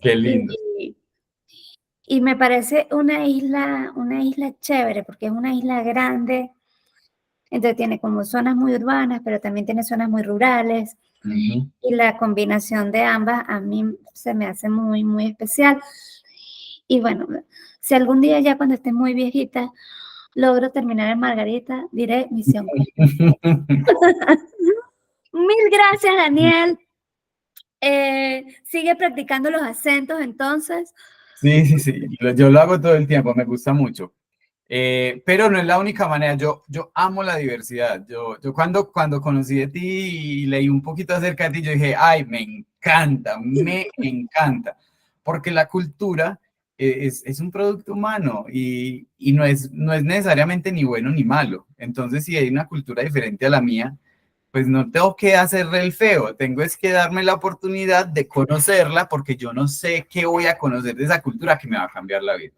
Qué lindo. y, y me parece una isla chévere porque es una isla grande, entonces tiene como zonas muy urbanas, pero también tiene zonas muy rurales Ujú. y la combinación de ambas a mí se me hace muy, muy especial. Y bueno, si algún día ya cuando esté muy viejita logro terminar en Margarita, diré misión cumplida. Mil gracias, Daniel. Sigue practicando los acentos entonces. Sí, sí, sí. Yo lo hago todo el tiempo, me gusta mucho. Pero no es la única manera. Yo amo la diversidad. Yo cuando conocí de ti y leí un poquito acerca de ti, yo dije, ay, me encanta, porque la cultura es un producto humano y no es necesariamente ni bueno ni malo. Entonces, si hay una cultura diferente a la mía, pues no tengo que hacerle el feo, tengo es que darme la oportunidad de conocerla porque yo no sé qué voy a conocer de esa cultura que me va a cambiar la vida.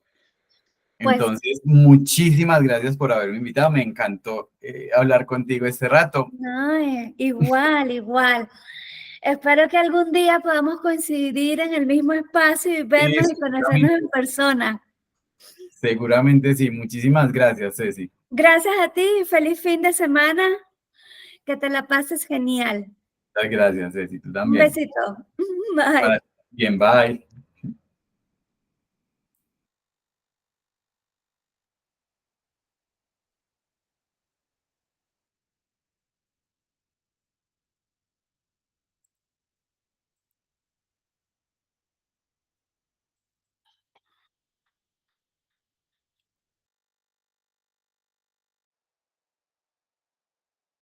Pues Entonces, muchísimas gracias por haberme invitado. Me encantó hablar contigo este rato. no, igual, igual. Espero que algún día podamos coincidir en el mismo espacio y Sí, vernos y conocernos en persona. seguramente sí. Muchísimas gracias, Ceci. Gracias a ti y feliz fin de semana. Que te la pases genial. Muchas gracias, Ceci. Tú Un también. besito. Bye. Bien, bye.